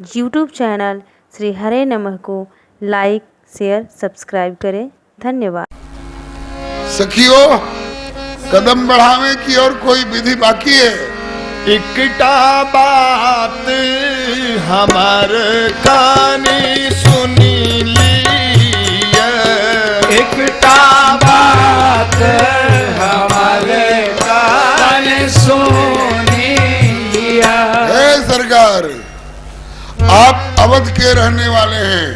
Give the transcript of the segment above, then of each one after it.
YouTube channel Shri हरे नमः को like, share, subscribe करें। धन्यवाद। सखियों, कदम बढ़ावे की और कोई विधि बाकी है? एकटा बात हमार कानी सुनी लिया, एकटा बात हमारे कानी सुनी लिया। हे सरकार, आप अवध के रहने वाले हैं,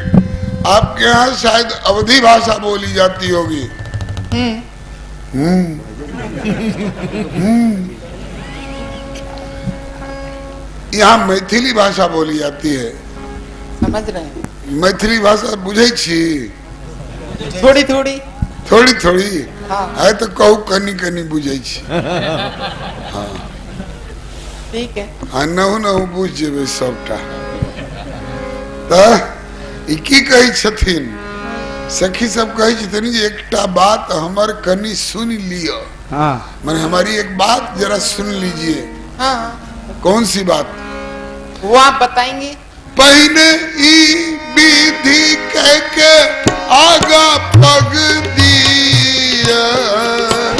आपके यहाँ शायद अवधी भाषा बोली जाती होगी। यहाँ मैथिली भाषा बोली जाती है। समझ रहे हैं? मैथिली भाषा बुझे छी? थोड़ी थोड़ी थोड़ी थोड़ी हाँ। है तो कहू कनी कनी बुझे छी। ठीक है। हाँ, नहु नहु बुझ जेबे सबटा। की कही छथिन सखी सब कही छथिन जे एकटा बात हमर कनी सुन लियो। हाँ, मैंने हमारी एक बात जरा सुन लीजिए। हाँ, कौन सी बात? वो आप बताएंगे? पहले ई विधि कह के आगा पग दिया,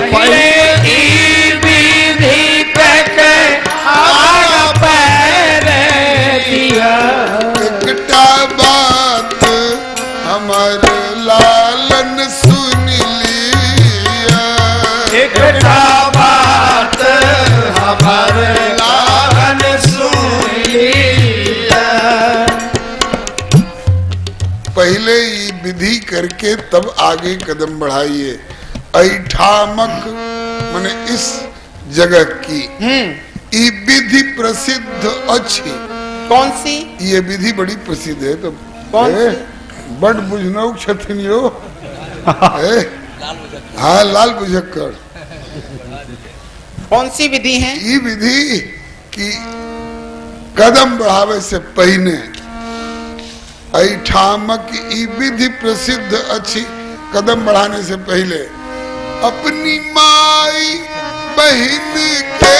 पहले ई विधि कह के आगा पैर दिया। एकटा बात हमर लालन सुन लिया, एकटा बात हमारे लालन सुन लिया। पहले ये विधि करके तब आगे कदम बढ़ाइए। ऐठामक माने इस जगह की ये विधि प्रसिद्ध अच्छी। कौन सी? ये विधि बड़ी प्रसिद्ध है। तो कौन ए, बड़ बुझनौ छथिन यो। हाँ, लाल बुझक्कर। कौन सी विधि है? ये विधि की कदम बढ़ावे से पहले ऐठामक ई विधि प्रसिद्ध अच्छी। कदम बढ़ाने से पहले अपनी माई बहन के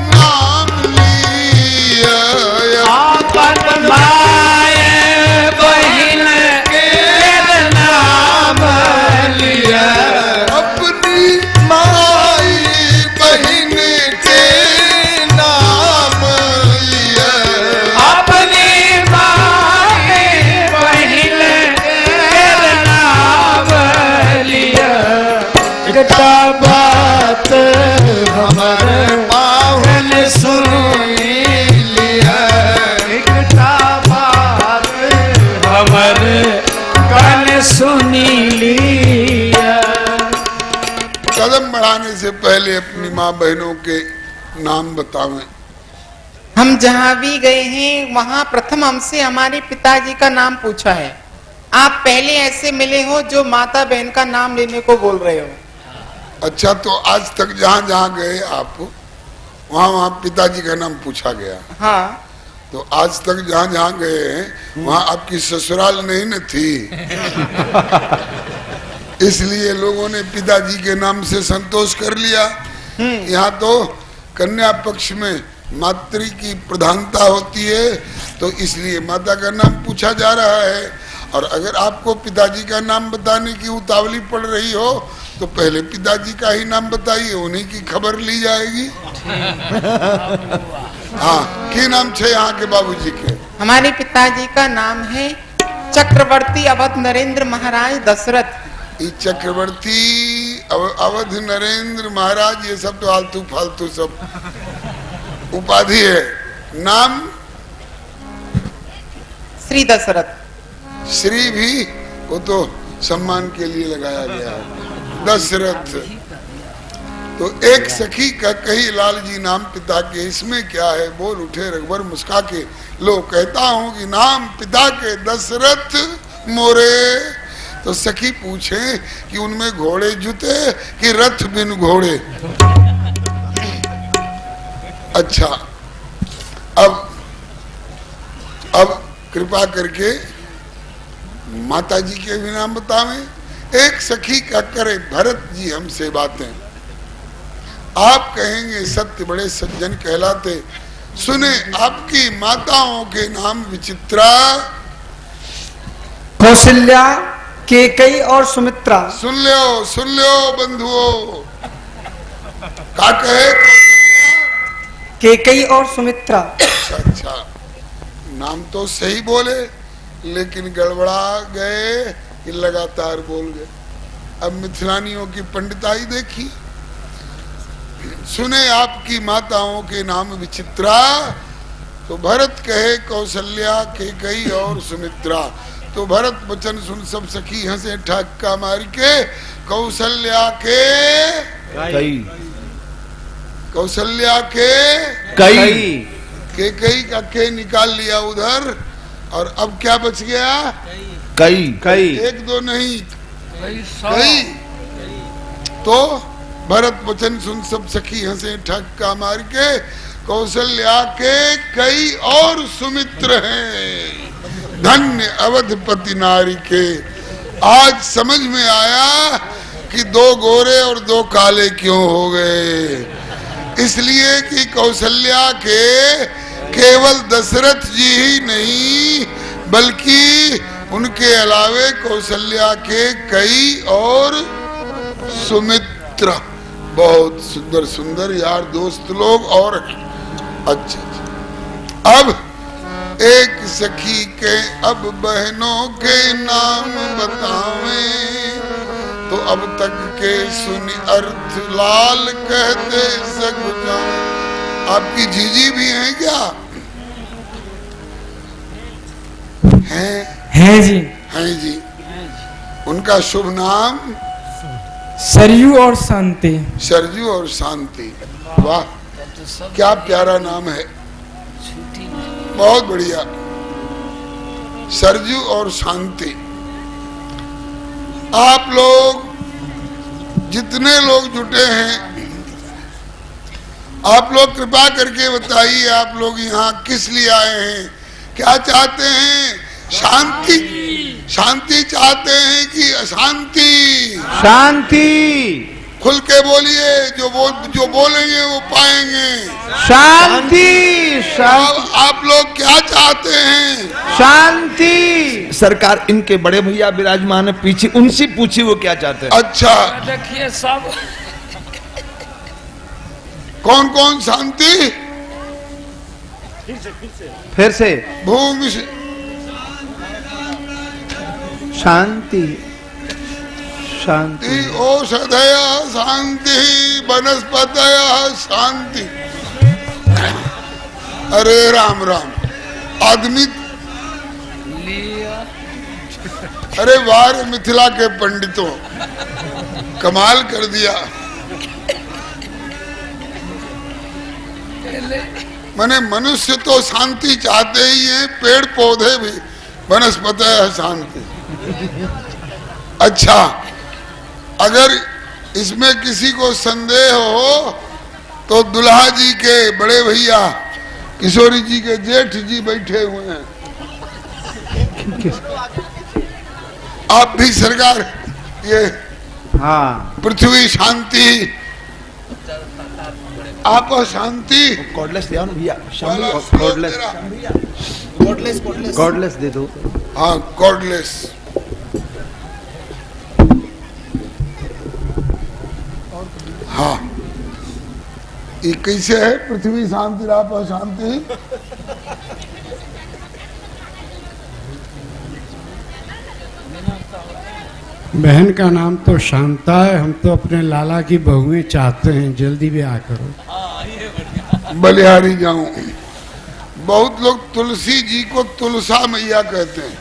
नाम लिया, आपन माए बहिन के नाम लिया। अपनी माई बहन के नाम लिया, अपनी माए बहिन के नाम लिया। एकटा बात हमारे पावन सुन लिया, एकटा बात हमारे कान सुनी लिया। कदम बढ़ाने से पहले अपनी माँ बहनों के नाम बतावें। हम जहाँ भी गए हैं वहाँ प्रथम हमसे हमारे पिताजी का नाम पूछा है। आप पहले ऐसे मिले हो जो माता बहन का नाम लेने को बोल रहे हो। अच्छा, तो आज तक जहाँ जहाँ गए आप वहाँ वहाँ पिताजी का नाम पूछा गया। हाँ, तो आज तक जहाँ जहाँ गए हैं वहाँ आपकी ससुराल नहीं न थी, इसलिए लोगों ने पिताजी के नाम से संतोष कर लिया। यहाँ तो कन्या पक्ष में मातृ की प्रधानता होती है, तो इसलिए माता का नाम पूछा जा रहा है। और अगर आपको पिताजी का नाम बताने की उतावली पड़ रही हो तो पहले पिताजी का ही नाम बताइए, उन्हीं की खबर ली जाएगी। हाँ, की नाम छे यहाँ के बाबूजी के? हमारे पिताजी का नाम है चक्रवर्ती अवध नरेंद्र महाराज दशरथ। ये चक्रवर्ती अवध नरेंद्र महाराज ये सब तो आलतू फालतू सब उपाधि है। नाम श्री दशरथ। श्री भी वो तो सम्मान के लिए लगाया गया है, दशरथ। तो एक सखी का कही लाल जी नाम पिता के, इसमें क्या है? बोल उठे रघुवर मुस्का के, लो कहता हूं कि नाम पिता के दशरथ मोरे। तो सखी पूछे कि उनमें घोड़े जुते कि रथ बिन घोड़े? अच्छा, अब कृपा करके माता जी के भी नाम बतावें। एक सखी का करे भरत जी हमसे बातें, आप कहेंगे सत्य बड़े सज्जन कहलाते, सुने आपकी माताओं के नाम विचित्रा, कौशल्या, केकई और सुमित्रा। सुन लो बंधुओं, का कहे केकई और सुमित्रा। अच्छा, नाम तो सही बोले लेकिन गड़बड़ा गए कि लगातार बोल गए। अब मिथिलानियों की पंडिताई देखी। सुने आपकी माताओं के नाम विचित्रा, तो भरत कहे कौशल्या, केकई और सुमित्रा। तो भरत वचन सुन सब सखी हंसे ठक्का मार के, कौशल्या के कई, कौशल्या के कई, केकई का के निकाल लिया उधर, और अब क्या बच गया? कई, कई, एक दो नहीं, कई। तो भरत वचन सुन सब सखी हंसे ठक्का मार के, कौशल्या के कई और सुमित्र हैं, धन्य अवधपति नारी के। आज समझ में आया कि दो गोरे और दो काले क्यों हो गए। इसलिए कि कौशल्या के केवल दशरथ जी ही नहीं, बल्कि उनके अलावे कौशल्या के कई और सुमित्र। बहुत सुंदर सुंदर यार दोस्त लोग और अच्छा। अब एक सखी के अब बहनों के नाम बतावें, तो अब तक के सुनि अर्थ लाल कहते सग जाए। आपकी जीजी भी हैं क्या? हैं जी। हैं जी। उनका शुभ नाम सरयू और शांति। सरजू और शांति। वाह, क्या प्यारा नाम है, बहुत बढ़िया। सरजू और शांति। आप लोग जितने लोग जुटे हैं, आप लोग कृपा करके बताइए, आप लोग यहाँ किस लिए आए हैं? क्या चाहते हैं? शांति, शांति चाहते हैं कि अशांति? शांति, खुल के बोलिए, जो बोलेंगे वो पाएंगे। शांति, अब आप लोग क्या चाहते हैं? शांति। सरकार, इनके बड़े भैया विराजमान है पीछे, उनसे पूछिए वो क्या चाहते हैं। अच्छा, देखिए सब कौन कौन शांति? फिर से भूमि से शांति, शांति, औषधय शांति, वनस्पतय शांति। अरे राम राम, आदमी, अरे वार मिथिला के पंडितों, कमाल कर दिया। माने मनुष्य तो शांति चाहते ही हैं, पेड़ पौधे भी, वनस्पतय शांति। अच्छा, अगर इसमें किसी को संदेह हो तो दुल्हा जी के बड़े भैया किशोरी जी के जेठ जी बैठे हुए हैं। आप भी सरकार, ये हाँ, पृथ्वी शांति, आप शांति, गॉडलेस दे भैया, वाला गॉडलेस, तेरा। गॉडलेस दे दो। हाँ, गॉडलेस। हाँ, ये कैसे है? पृथ्वी शांति, आप अशांति। बहन का नाम तो शांता है। हम तो अपने लाला की बहुएं चाहते हैं, जल्दी भी आ करो। बलिहारी जाऊं। बहुत लोग तुलसी जी को तुलसा मैया कहते हैं,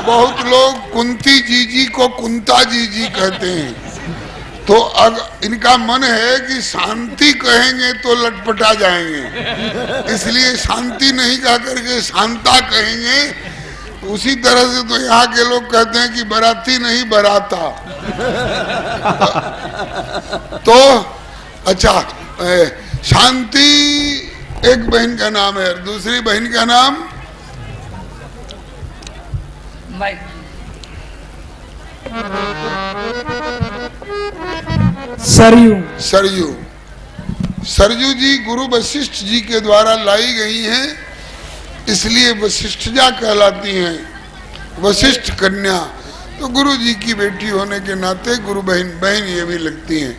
बहुत लोग कुंती जी को कुंता जी कहते हैं। तो अब इनका मन है कि शांति कहेंगे तो लटपटा जाएंगे, इसलिए शांति नहीं कह करके शांता कहेंगे। उसी तरह से तो यहाँ के लोग कहते हैं कि बराती नहीं बराता। तो अच्छा, शांति एक बहन का नाम है, दूसरी बहन का नाम सरयू। सरयू। सरजू जी गुरु वशिष्ठ जी के द्वारा लाई गई हैं, इसलिए वशिष्ठजा कहलाती हैं, वशिष्ठ कन्या। तो गुरु जी की बेटी होने के नाते गुरु बहन बहन ये भी लगती हैं।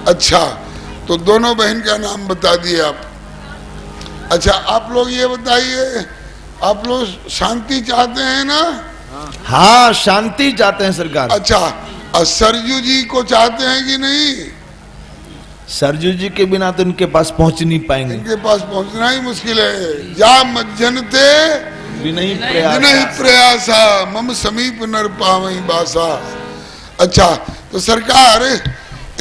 अच्छा, तो दोनों बहन का नाम बता दिए आप। अच्छा, आप लोग ये बताइए, आप लोग शांति चाहते हैं ना? हाँ, शांति चाहते हैं सरकार। अच्छा, और सरजू जी को चाहते हैं कि नहीं? सरजू जी के बिना तो उनके पास पहुंच नहीं पाएंगे। इनके पास पहुंचना ही मुश्किल है। जा मज्जनते विनयी प्रयासा मम समीप नर पावई बासा। अच्छा, तो सरकार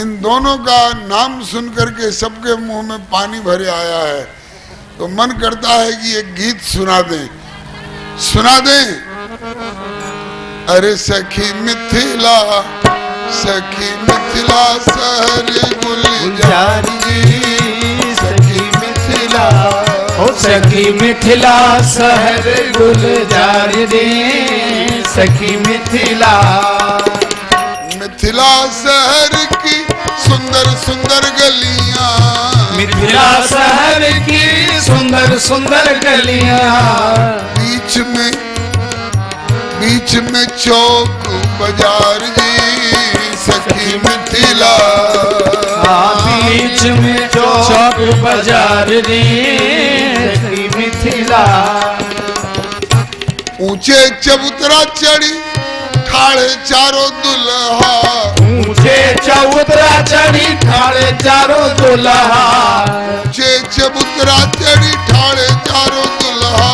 इन दोनों का नाम सुन करके सबके मुंह में पानी भरे आया है, तो मन करता है कि एक गीत सुना दें। सुना दें? अरे सखी मिथिला, सखी मिथिला शहर गुलजार जी, सखी मिथिला, ओ सखी मिथिला शहर गुलजार रे, सखी मिथिला। मिथिला शहर की सुंदर सुंदर गलियां, मिथिला शहर की सुंदर सुंदर गलियां, बीच में चौक बाजार जी, सखी मिथिला। बीच में चौक बाजार रे, सखी मिथिला। ऊंचे चबूतरा चढ़ी ठाड़े चारों दुल्हा, ऊंचे चबूतरा चढ़ी ठाड़े चारों दुल्हा, ऊंचे चबूतरा चढ़ी ठाड़े चारों दुल्हा,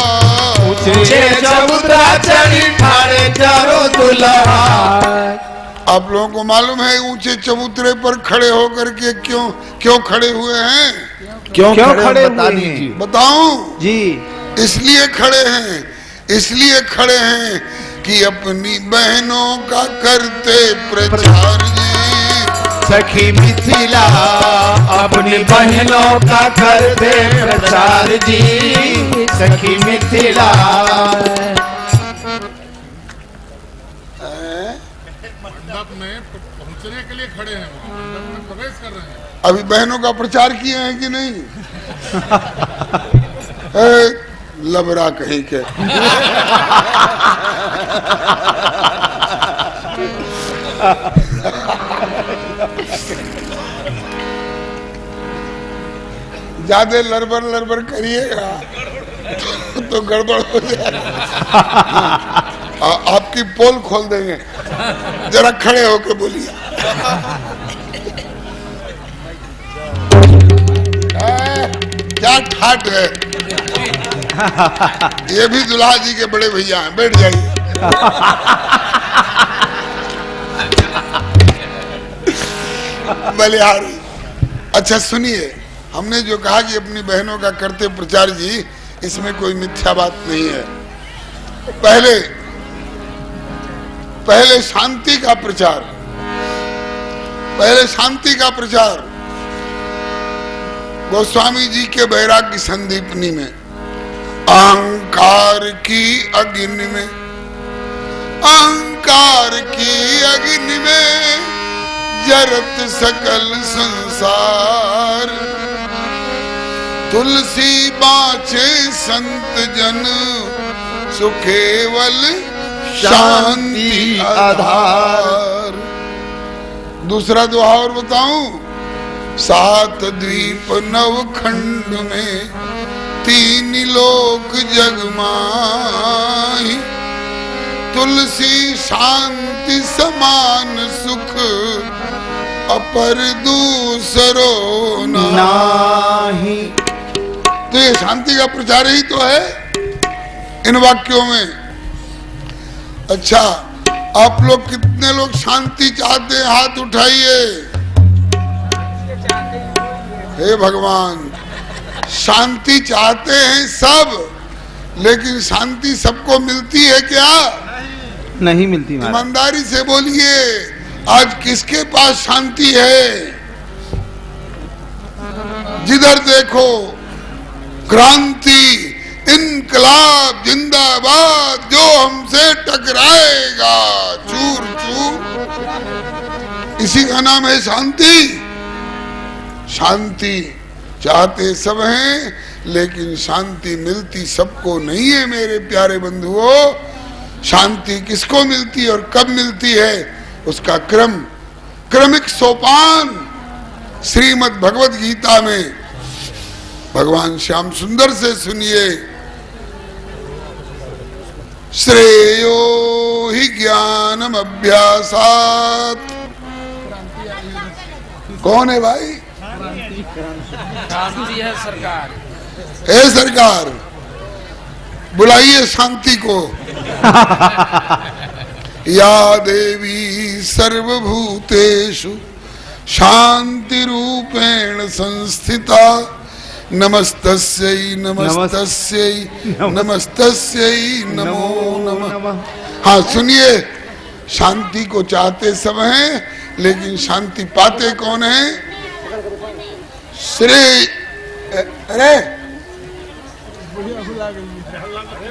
ऊंचे चबूतरा चढ़ी ठाड़े चारों दुल्हा। आप लोगों को मालूम है ऊंचे चबूतरे पर खड़े होकर के क्यों खड़े हुए हैं? क्यों खड़े बता दीजिए। बताऊं? जी, इसलिए खड़े हैं कि अपनी बहनों का करते प्रचार जी, सखी मिथिला अपनी बहनों का करते प्रचार जी, सखी मिथिला। मंडप में पहुंचने के लिए खड़े हैं, मंडप में प्रवेश कर रहे हैं। अभी बहनों का प्रचार किए हैं कि नहीं? लबरा कहीं के। ज्यादा लड़बर करिएगा तो गड़बड़ हो जाएगा। आपकी पोल खोल देंगे, जरा खड़े होके बोलिए। क्या ठाट है। ये भी दुल्हा जी के बड़े भैया हैं, बैठ जाइए। बलिहारी। अच्छा सुनिए, हमने जो कहा कि अपनी बहनों का करते प्रचार जी, इसमें कोई मिथ्या बात नहीं है। पहले शांति का प्रचार, गोस्वामी जी के बैराग्य संदीपनी में, अहंकार की अग्नि में, जरत सकल संसार, तुलसी बाँचे संत जन, सुखेवल शांति आधार। दूसरा दोहा और बताऊं? 7 द्वीप 9 खंड में, 3 लोक जगमाही, तुलसी शांति समान सुख, अपर दूसरो नाही। तो ये शांति का प्रचार ही तो है इन वाक्यों में। अच्छा, आप लोग कितने लोग शांति चाहते हैं? हाथ उठाइए। हे भगवान, शांति चाहते हैं सब, लेकिन शांति सबको मिलती है क्या? नहीं मिलती। ईमानदारी से बोलिए, आज किसके पास शांति है? जिधर देखो क्रांति, इनकलाब जिंदाबाद, जो हमसे टकराएगा चूर चूर, इसी का नाम है शांति। शांति चाहते सब हैं लेकिन शांति मिलती सबको नहीं है मेरे प्यारे बंधुओं। शांति किसको मिलती है और कब मिलती है, उसका क्रमिक सोपान श्रीमद् भगवद गीता में भगवान श्याम सुंदर से सुनिए। श्रेयो हि ज्ञानम अभ्यासात्। कौन है भाई? शांति है सरकार। हे सरकार, बुलाइए शांति को। या देवी सर्वभूतेषु शांति रूपेण संस्थिता नमस्तस्यै नमस्तस्यै नमस्तस्यै नमो नमः। हाँ सुनिए, शांति को चाहते सब हैं लेकिन शांति पाते कौन है? श्री अरे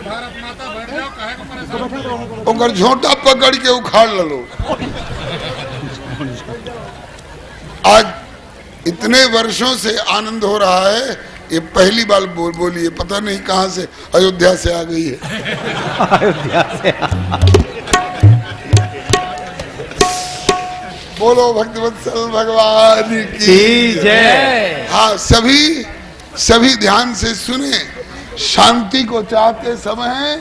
भारत माता बैठ जाओ, काहे को परेशान? ओकर झोंटा पकड़ के उखाड़ लो। आज इतने वर्षों से आनंद हो रहा है, ये पहली बार बोली है, पता नहीं कहां से अयोध्या से आ गई है। अयोध्या से बोलो भक्तवत्सल भगवान की जय। हाँ सभी ध्यान से सुने। शांति को चाहते सब हैं,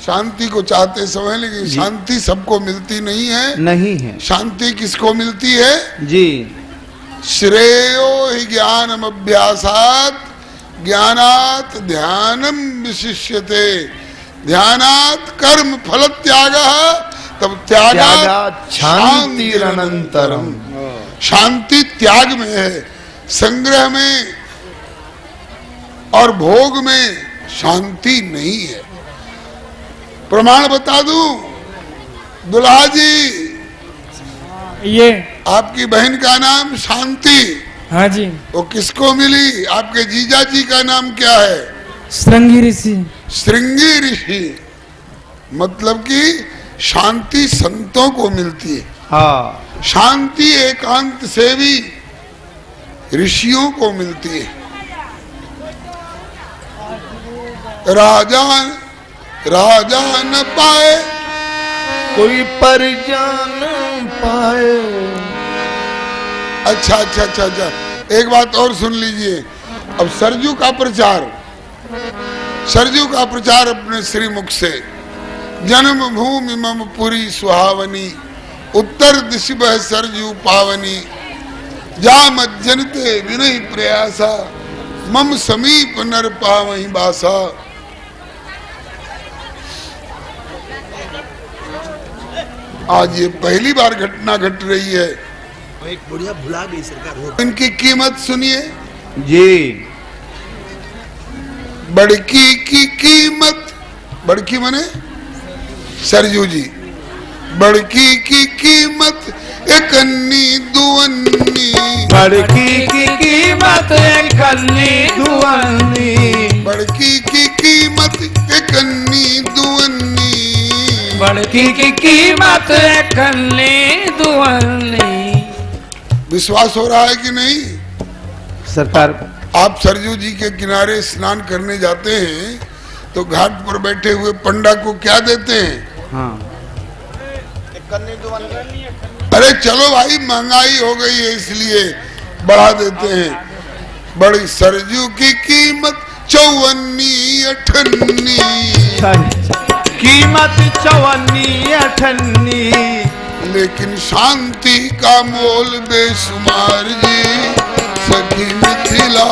शांति को चाहते सब हैं, लेकिन शांति सबको मिलती नहीं है। नहीं है शांति किसको मिलती है जी? श्रेयो हि ज्ञानम अभ्यासात् ज्ञानात् ध्यानम विशिष्यते। ध्यानात् कर्म फल त्यागः तब त्यागात् शांतिरनंतरम। शांति त्याग में है, संग्रह में और भोग में शांति नहीं है। प्रमाण बता दूं, दुल्हा जी, ये आपकी बहन का नाम शांति, हाँ जी, वो किसको मिली? आपके जीजा जी का नाम क्या है? श्रृंगी ऋषि। श्रृंगी ऋषि, मतलब कि शांति संतों को मिलती है। हाँ शांति एकांत सेवी ऋषियों को मिलती है। राजा न पाए कोई परिजान पाए। अच्छा, एक बात और सुन लीजिए। अब सरजू का प्रचार अपने श्रीमुख से। जन्म भूमि मम पुरी सुहावनी, उत्तर दिश बह सरजू पावनी, जा मज्जनते विनय प्रयासा, मम समीप नर पावही बासा। आज ये पहली बार घटना घट रही है। एक बुढ़िया भुला गई सरकार। इनकी कीमत सुनिए जी। बड़की की कीमत, बड़की मने सरजू जी, बड़की की कीमत एक अन्नी दुअन्नी, बड़की की कीमत एक अन्नी दुअन्नी, बड़की की कीमत एक अन्नी दुअन्नी, बड़की की कीमत एक अन्नी दुअन्नी। विश्वास हो रहा है कि नहीं? सरकार आप सरजू जी के किनारे स्नान करने जाते हैं तो घाट पर बैठे हुए पंडा को क्या देते हैं? हाँ अरे चलो भाई, महंगाई हो गई है इसलिए बढ़ा देते हैं। बड़ी सरजू की कीमत 54 अठन्नी, कीमत 54 अठन्नी, लेकिन शांति का मोल बेशुमार जी सखी मिथिला।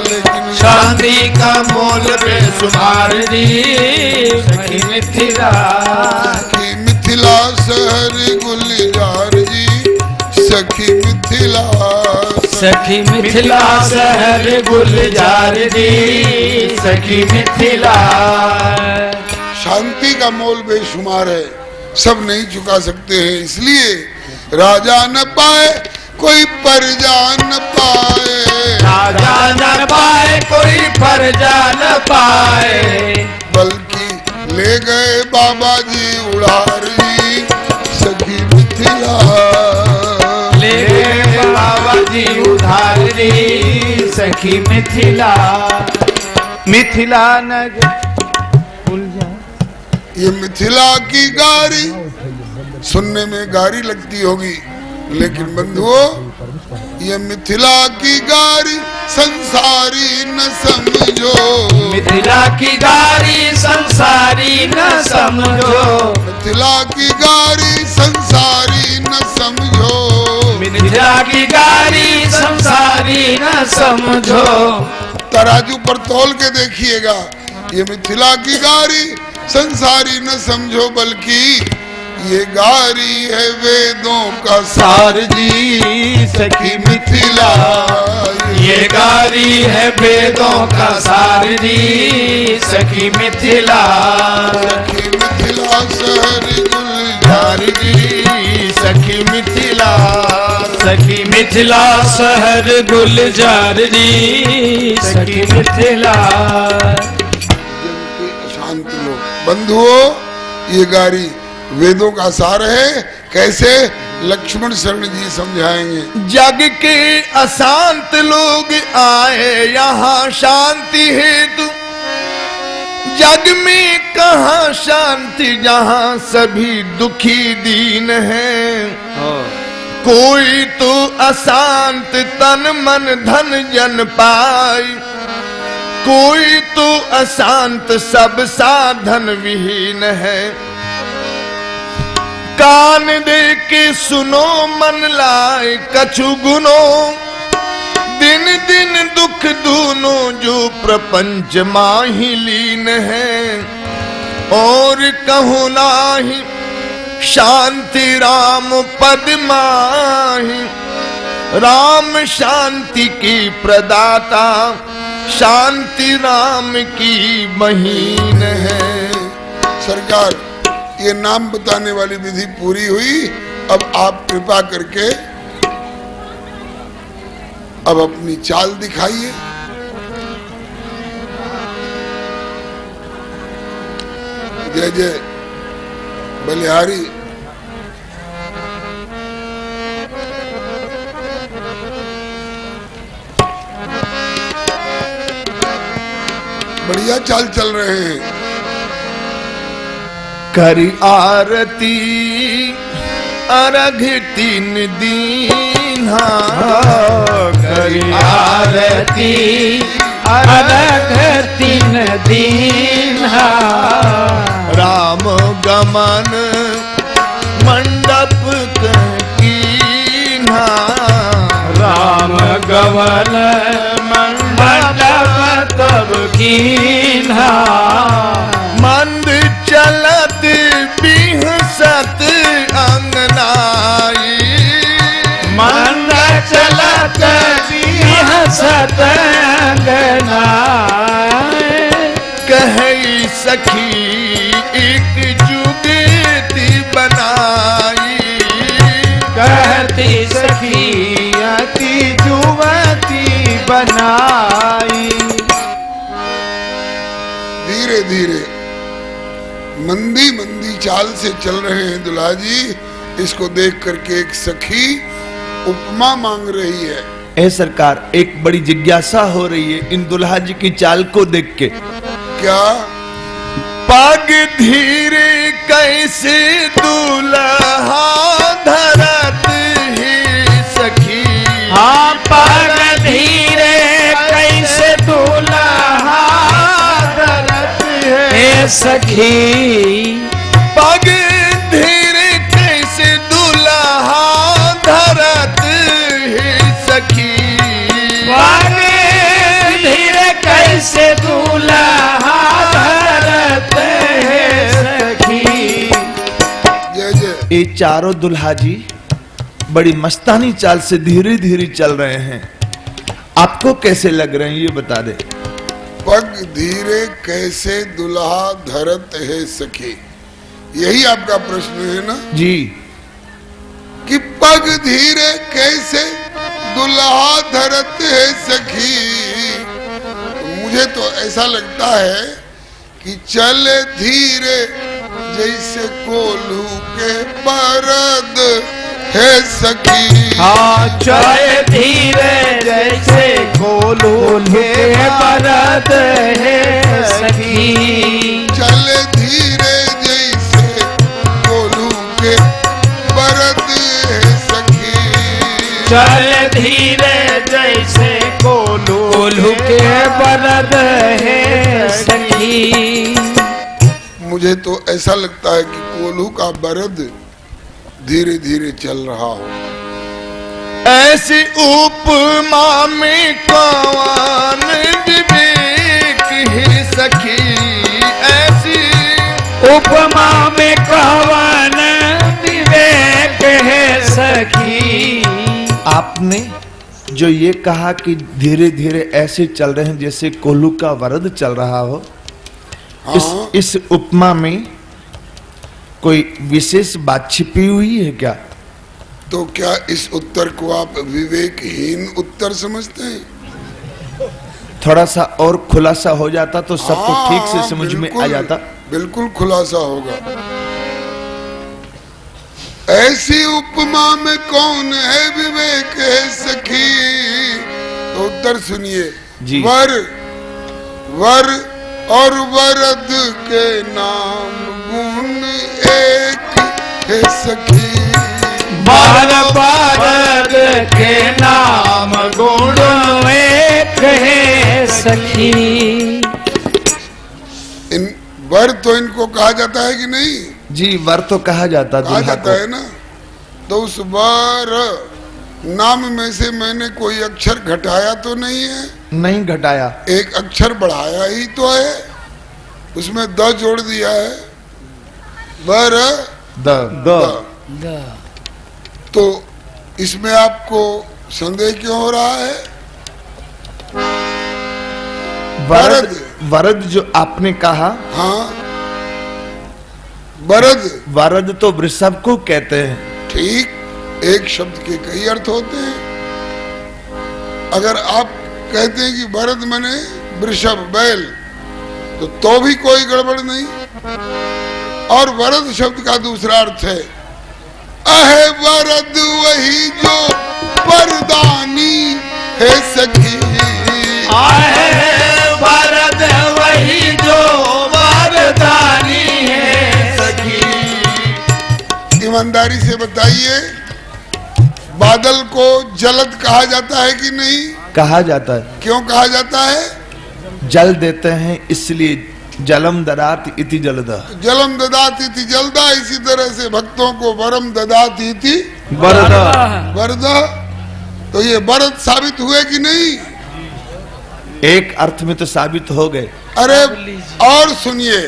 लेकिन शांति का मोल बेशुमार जी सखी मिथिला, सखी मिथिला शहर गुलजार जी सखी मिथिला, सखी मिथिला शहर गुलजार जी सखी मिथिला। शांति का मोल बेशुमार है, सब नहीं चुका सकते हैं। इसलिए राजा न पाए कोई प्रजा न पाए, राजा न पाए कोई प्रजा न पाए, बल्कि ले गए बाबा जी उड़ार जी सखी मिथिला, ले गए बाबा जी उधार जी सखी मिथिला। मिथिला नगर ये मिथिला की गारी सुनने में गारी लगती होगी, लेकिन बंधुओं ये मिथिला की गारी संसारी न समझो। मिथिला की गारी संसारी न समझो। मिथिला की गारी संसारी न समझो। मिथिला की गारी संसारी न समझो। तराजू पर तौल के देखिएगा, ये मिथिला की गारी संसारी न समझो, बल्कि ये गारी है वेदों का सार जी सखी मिथिला। ये गारी है वेदों का सार जी सखी मिथिला। सखी मिथिला शहर गुलजार जी सखी मिथिला। सखी मिथिला शहर गुलजार जी सखी मिथिला। शांत लोग बंधुओं, ये गारी वेदों का सार है। कैसे? लक्ष्मण शरण जी समझाएंगे। जग के अशांत लोग आए यहाँ शांति हेतु, जग में कहाँ शांति जहाँ सभी दुखी दीन हैं। कोई तो अशांत तन मन धन जन पाई, कोई तो अशांत सब साधन विहीन है। कान दे के सुनो मन लाए कछु गुनो, दिन दिन दुख दूनो जो प्रपंच माही लीन है। और कहूँ नाही शांति राम पद माही, राम शांति की प्रदाता शांति राम की महीन है। सरकार, ये नाम बताने वाली विधि पूरी हुई। अब आप कृपा करके अब अपनी चाल दिखाइए। जय जय बलिहारी। बढ़िया चाल चल रहे हैं। करी आरती अर्घ तीन दीन्हा, करी आरती अर्घ तीन दीन्हा। राम गमन मंडप कीन्हा, राम गमन मंडप तब कीन्हा। मंद चलत बिहसत अंगनाई, मंद चलत बिहसत अंगनाई। कही सखी एक जुगती बनाई, कहती सखी अति जुवती बनाई। धीरे धीरे मंदी मंदी चाल से चल रहे हैं दुल्हा जी। इसको देख करके एक सखी उपमा मांग रही है। ए सरकार, एक बड़ी जिज्ञासा हो रही है इन दुल्हा जी की चाल को देख के। क्या? पग धीरे कैसे दुल्हा धरत है सखी। हाँ, पग धीरे कैसे दूल्हा धरत है सखी। पग धीरे कैसे दुल्हा धरत है सखी। पग धीरे कैसे दूल्हा धरत है सखी। जय जय। ये चारों दुल्हा जी बड़ी मस्तानी चाल से धीरे धीरे चल रहे हैं। आपको कैसे लग रहे हैं ये बता दे। पग धीरे कैसे दुल्हा धरत है सखी, यही आपका प्रश्न है ना जी। कि पग धीरे कैसे दुल्हा धरत है सखी। मुझे तो ऐसा लगता है कि चले धीरे जैसे कोल्हू के बरद है सखी। हाँ चले धीरे जैसे कोल्हू के बरद है सखी। चले धीरे जैसे कोल्हू के बरद है सखी। चले धीरे जैसे कोल्हू के बरद है सखी। मुझे तो ऐसा लगता है कि कोल्हू का बरद धीरे धीरे चल रहा हो। ऐसी उपमा में कौन विवेक है सखी। ऐसी उपमा में कौन विवेक है सखी। आपने जो ये कहा कि धीरे धीरे ऐसे चल रहे हैं जैसे कोल्हू का वरद चल रहा हो, हाँ। इस उपमा में कोई विशेष बात छिपी हुई है क्या? तो क्या इस उत्तर को आप विवेकहीन उत्तर समझते हैं? थोड़ा सा और खुलासा हो जाता तो सबको ठीक से समझ में आ जाता। बिल्कुल खुलासा होगा। ऐसी उपमा में कौन है विवेक है सखी। तो उत्तर सुनिए। जी। वर वर और वरद के नाम गुण एक है सखी। बार बारद के नाम गुण एक है सखी। इन वर तो इनको कहा जाता है कि नहीं? जी वर तो कहा जाता है ना। तो उस वर नाम में से मैंने कोई अक्षर घटाया तो नहीं है? नहीं घटाया, एक अक्षर बढ़ाया ही तो है, उसमें द जोड़ दिया है। Were the. तो इसमें आपको संदेह क्यों हो रहा है? वरद वरद जो आपने कहा, हाँ वरद वरद तो वृषभ को कहते हैं। ठीक, एक शब्द के कई अर्थ होते हैं। अगर आप कहते हैं कि वरद मने वृषभ बैल, तो भी कोई गड़बड़ नहीं। और वरद शब्द का दूसरा अर्थ है अहे वरद वही जो वरदानी है सखी। आहे वरद वही जो वरदानी है सखी। ईमानदारी से बताइए, बादल को जलद कहा जाता है कि नहीं? कहा जाता है। क्यों कहा जाता है? जल देते हैं इसलिए। जलम ददाति इति जलदा। जलम ददाति इति जलदा। इसी तरह से भक्तों को वरम ददाति इति वरदा। वरदा। तो ये वरद साबित हुए कि नहीं? एक अर्थ में तो साबित हो गए। अरे और सुनिए,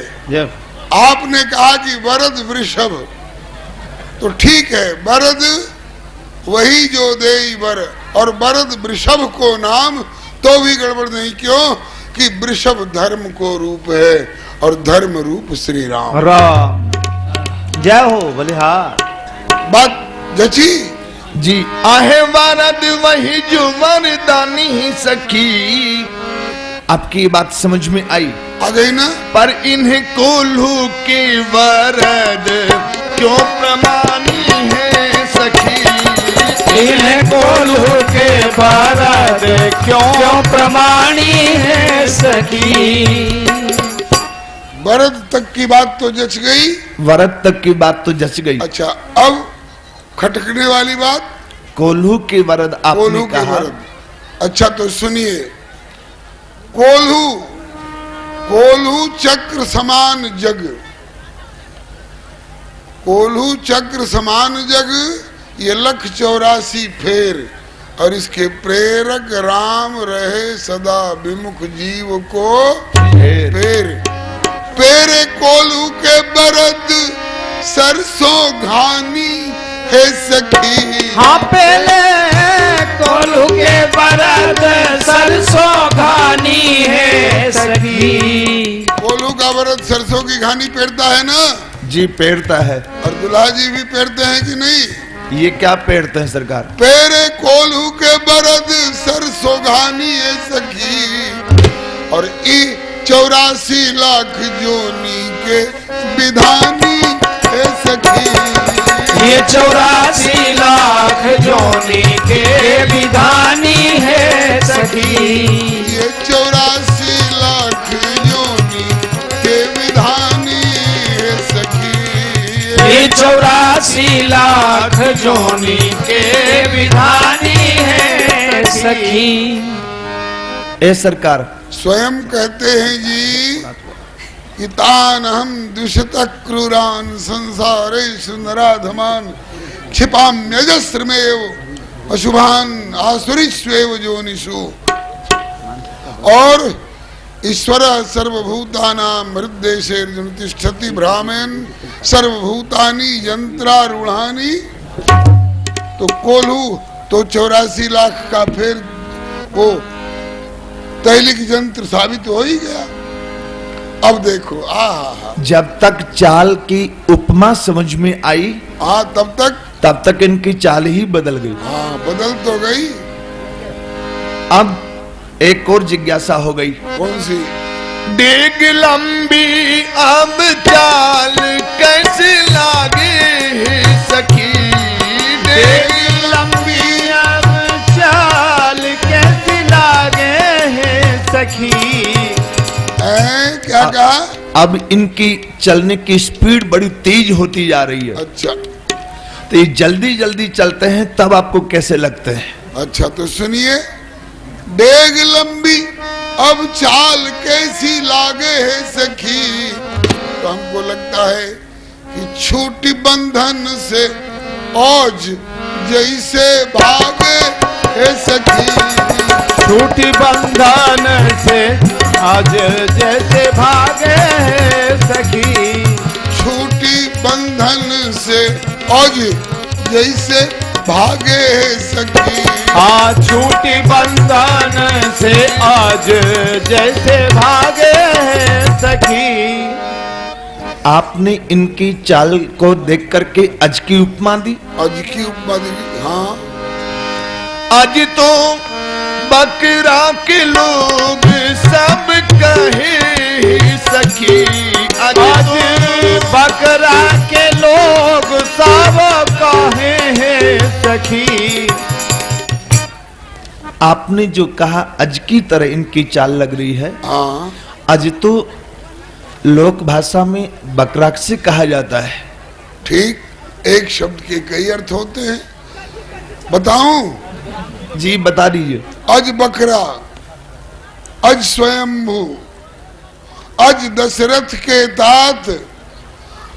आपने कहा कि वरद वृषभ, तो ठीक है, वरद वही जो देई वर, और वरद वृषभ को नाम, तो भी गड़बड़ नहीं। क्यों कि वृषभ धर्म को रूप है और धर्म रूप श्री राम। राम जय हो बलिहार। बात जची? जी। आहे वरद वही जो वरदानी सखी। आपकी ये बात समझ में आई? आ गई ना? पर इन्हें कोल्हू के वरद क्यों प्रमाणी है सखी। इन्हें कोल्हू के वरद क्यों प्रमाणी है सखी। वरद तक की बात तो जच गई। वरद तक की बात तो जच गई। अच्छा, अब खटकने वाली बात, कोल्हू के वरद आपने कोल्हू के कहा। वरद। अच्छा तो सुनिए, कोल्हू कोल्हू चक्र समान जग, कोल्हू चक्र समान जग, ये 184 फेर, और इसके प्रेरक राम रहे सदा विमुख जीव को फेर। पेरे कोल्हू के बरद सरसों घानी है सखी। हाँ पहले कोल्हू के बरद सरसों घानी है सखी। कोल्हू का बरद सरसों की घानी पेरता है ना? जी पेरता है। और दुल्हा जी भी पेरते हैं कि नहीं? ये क्या पेरते हैं सरकार? पेरे कोल्हू के बरद सरसों घानी है सखी, और 84 लाख जोनी के विधानी है सखी। ये 84 लाख लाख जोनी के विधानी है सखी। ये 84 लाख योनि के विधानी है सखी। ये 84 लाख जोनी के विधानी है सखी। ए सरकार, स्वयं कहते हैं जी कि तान हम दुष्ट क्रूरान संसारेषु नराधमान क्षिपाम्यजस्रमेव अशुभान आसुरीष्वेव योनिषु। और ईश्वर सर्वभूतानां हृद्देशेर्जुन तिष्ठति भ्रामेन सर्वभूतानि यंत्रारूढ़ानि। तो कोल्हू तो 84 लाख का फिर वो तैलिक यंत्र साबित हो ही गया। अब देखो जब तक चाल की उपमा समझ में आई तब तक इनकी चाल ही बदल गई। बदल तो गई। अब एक और जिज्ञासा हो गई। कौन सी? डेग लंबी अब चाल कैसे लागे सखी। डेग लंबी अब चाल कैसे लागे है सखी। क्या कहा? अब इनकी चलने की स्पीड बड़ी तेज होती जा रही है। अच्छा, तो ये जल्दी जल्दी चलते हैं, तब आपको कैसे लगते हैं? अच्छा तो सुनिए, डेग लंबी अब चाल कैसी लागे है सखी। तो हमको लगता है कि छूटी बंधन से औज जैसे भागे है सखी। छूटी बंधन से आज जैसे भागे है सखी। छूटी बंधन से औज जैसे भागे है सखी। आज छूटी बंधन से आज जैसे भागे है सखी। आपने इनकी चाल को देख करके अज की उपमा दी। अज की उपमा दी, हाँ। आज तो बकरा के लोग सब कहे सखी। आज बकरा के लोग सब कहे हैं सखी। आपने जो कहा अज की तरह इनकी चाल लग रही है। हाँ। अज तो लोक भाषा में बकरा से कहा जाता है। ठीक, एक शब्द के कई अर्थ होते हैं। बताऊं? जी बता दीजिए। अज बकरा, अज स्वयंभू, अज दशरथ के तात,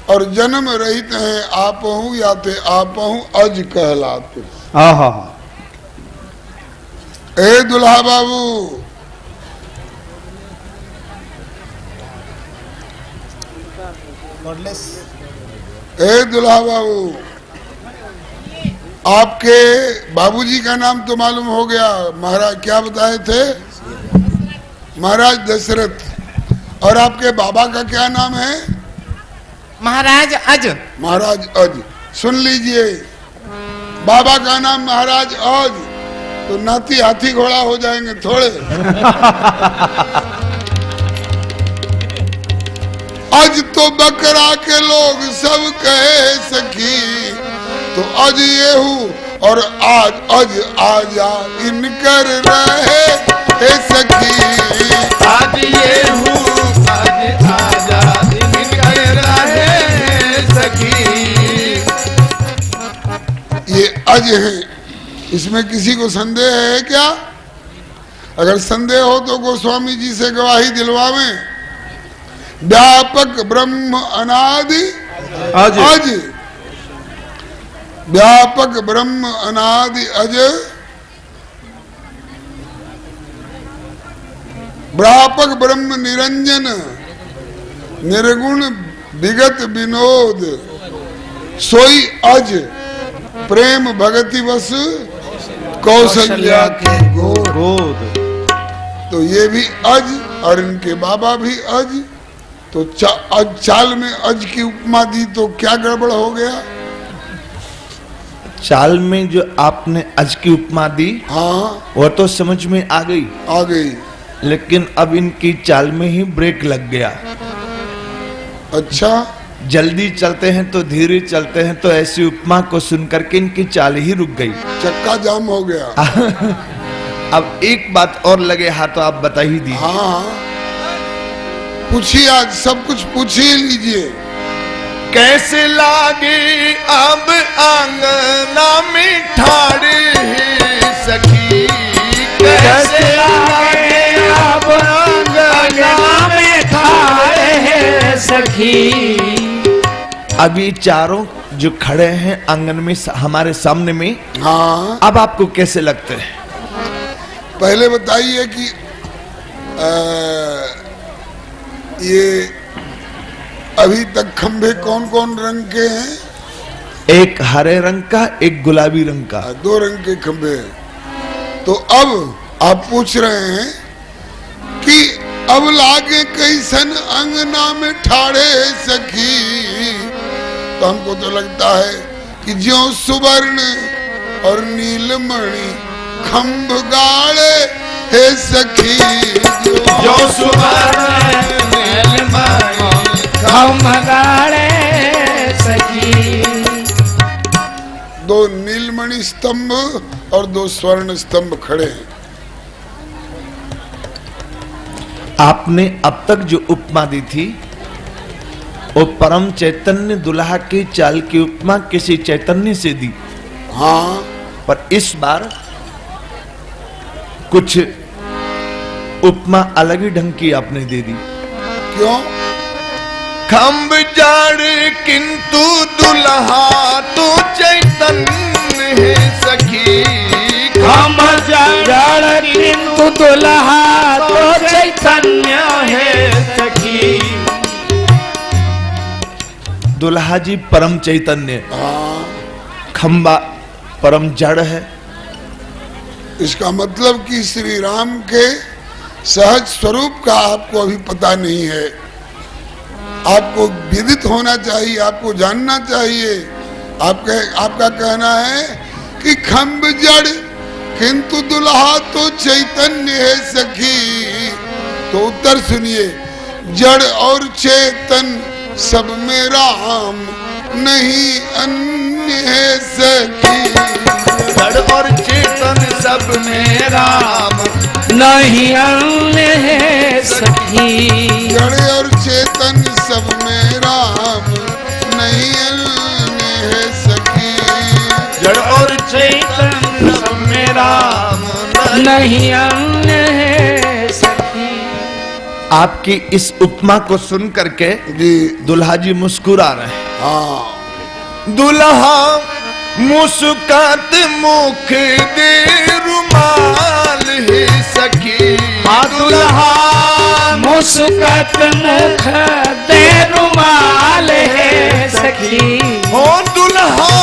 और जन्म रहित हैं आपहू याते आपहू अज कहलाते। ए दुल्हा बाबू, ए दुल्हा बाबू, आपके बाबूजी का नाम तो मालूम हो गया। महाराज क्या बताए थे? महाराज दशरथ। और आपके बाबा का क्या नाम है? महाराज अज। महाराज अज। सुन लीजिए, बाबा का नाम महाराज अज, तो नाती हाथी घोड़ा हो जाएंगे थोड़े। अज तो बकरा के लोग सब कहे सखी। तो अज ये हूँ और आज अज आजा इनकर रहे हे सखी। आज ये हूँ आज आजा इनकर रहे सखी। ये अज है, इसमें किसी को संदेह है क्या? अगर संदेह हो तो गोस्वामी जी से गवाही दिलवावें। व्यापक ब्रह्म अनादि अज, व्यापक ब्रह्म अनादि अज, व्यापक ब्रह्म निरंजन निर्गुण विगत विनोद, सोई अज प्रेम भगति बस कौशल्या के गोद। तो ये भी अज और इनके बाबा भी अज। तो चाल में अज की उपमा दी तो क्या गड़बड़ हो गया? चाल में जो आपने अज की उपमा दी, हाँ, वो तो समझ में आ गई। आ गई। लेकिन अब इनकी चाल में ही ब्रेक लग गया। अच्छा, जल्दी चलते हैं तो धीरे चलते हैं, तो ऐसी उपमा को सुनकर के इनकी चाल ही रुक गई। चक्का जाम हो गया। अब एक बात और लगे हाथ तो आप बता ही दीजिए। हाँ, पूछिए, आज सब कुछ पूछ ही लीजिए। कैसे लागे अब आंगना में ठाड़े सखी, कैसे लागे अब आंगना में ठाड़े सखी। अभी चारों जो खड़े हैं आंगन में हमारे सामने में, हाँ, अब आपको कैसे लगते हैं? पहले बताइए कि ये अभी तक खंभे कौन कौन रंग के हैं? एक हरे रंग का, एक गुलाबी रंग का। 2 रंग के खंभे हैं। तो अब आप पूछ रहे हैं कि अब लागे कैसन अंगना में ठाड़े सखी। तो हमको तो लगता है कि ज्यों सुवर्ण और नीलमणि खंभ गाड़े हे सखी, जो सुवर्ण नीलमणि खंभ गाड़े सखी। 2 नीलमणि स्तंभ और 2 स्वर्ण स्तंभ खड़े हैं। आपने अब तक जो उपमा दी थी वो परम चैतन्य दुल्हा की चाल की उपमा किसी चैतन्य से दी। हाँ, पर इस बार कुछ उपमा अलग ही ढंग की आपने दे दी। क्यों? खंभ जाड़ किंतु दुल्हा तो चैतन्य है सखी। खंभ जाड़ किंतु दुल्हा तो चैतन्य है सखी। दुल्हा जी परम चैतन्य, हाँ, खंबा परम जड़ है। इसका मतलब कि श्री राम के सहज स्वरूप का आपको अभी पता नहीं है। आपको विदित होना चाहिए, आपको जानना चाहिए। आपका कहना है कि खंभ जड़ किंतु दुल्हा तो चैतन्य है सखी। तो उत्तर सुनिए, जड़ और चेतन सब में राम नहीं अन्य है सखी। जड़ और चेतन सब में राम नहीं अन्य है सखी। जड़ और चेतन सब में राम नहीं अन्य है सखी। जड़ और चैतन्य सब में राम नहीं अन्य है सखी। आपकी इस उपमा को सुन करके जी, दुल्हा जी मुस्कुरा रहे हैं। हाँ, दुल्हा मुस्कात मुख दे रुमाल है सखी। दुल्हा मुस्कात मुख दे रुमाल है सखी। ओ दुल्हा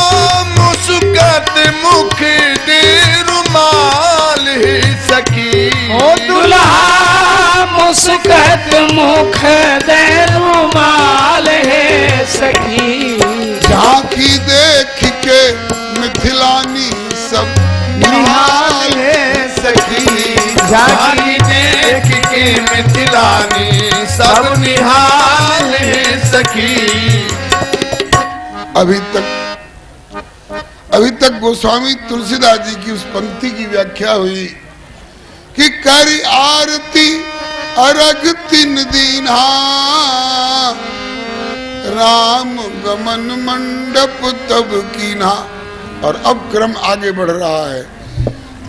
मुस्कात मुख दे रुमाल है सखी। ओ दुल्हा मुस्कात मुख दे रुमाल है सखी। झांकी देख के मिथिलानी सब निहाल है सखी। झांकी देख के मिथिलानी सब निहाल है सखी। अभी तक गोस्वामी तुलसीदास जी की उस पंक्ति की व्याख्या हुई कि कर आरती अरग 3 दीन्हा, राम गमन मंडप तब कीन्हा। और अब क्रम आगे बढ़ रहा है।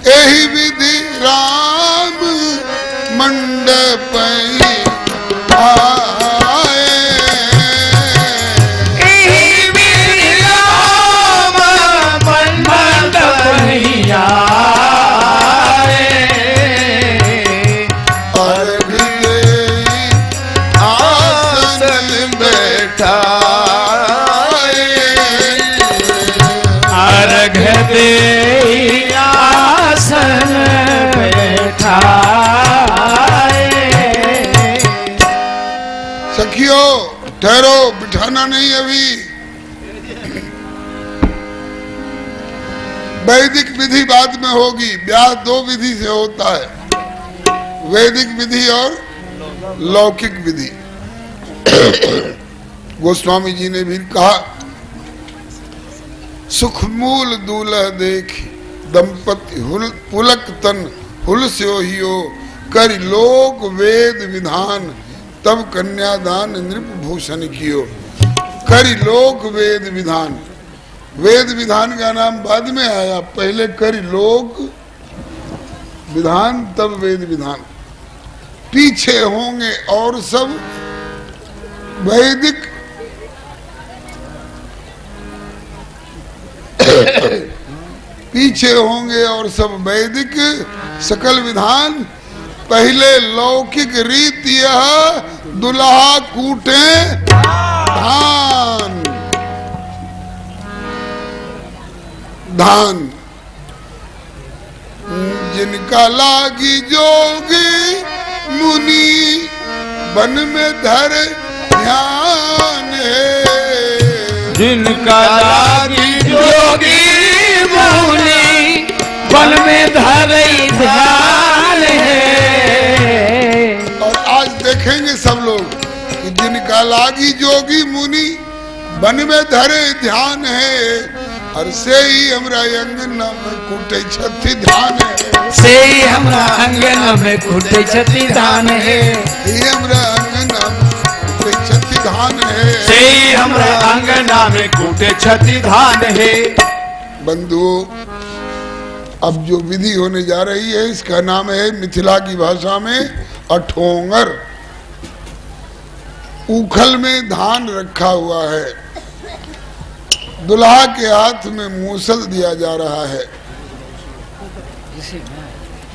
यही विधि राम मंडप आए। यही विधि राम मंडप आए। अर्घ दे आसन बैठाए। अर्घ दे आसन बैठाए। सखियो ठहरो, बिठाना नहीं अभी। वैदिक विधि बाद में होगी। ब्याह 2 विधि से होता है, वैदिक विधि और लौकिक विधि। गोस्वामी जी ने भी कहा, सुख मूल दूल्ह देख दंपति पुलक तन हुलस्यो हियो कर लोक वेद विधान तब कन्यादान नृपभूषण कियो। कर लोक वेद विधान, वेद विधान का नाम बाद में आया, पहले कर लोक विधान तब वेद विधान। पीछे होंगे और सब वैदिक पीछे होंगे और सब वैदिक सकल विधान, पहले लौकिक रीति यह दुल्हा कूटे धान। धान जिनका लागी जोगी मुनि वन में धर ध्यान है। जिनका लागी जोगी मुनि वन में धरे ध्यान है। और आज देखेंगे सब लोग कि जिनका लागी जोगी मुनि वन में धरे ध्यान है, और से ही हमरा अंगना में कूटे छठी धान है। से हमरा अंगना में कूटे छठी धान है। ये हमरा अंगना में कूटे छठी धान है। से हमरा अंगना में कूटे छठी धान है। बंधुओं, अब जो विधि होने जा रही है इसका नाम है मिथिला की भाषा में अठोंगर। उखल में धान रखा हुआ है, दुल्हा के हाथ में मूसल दिया जा रहा है।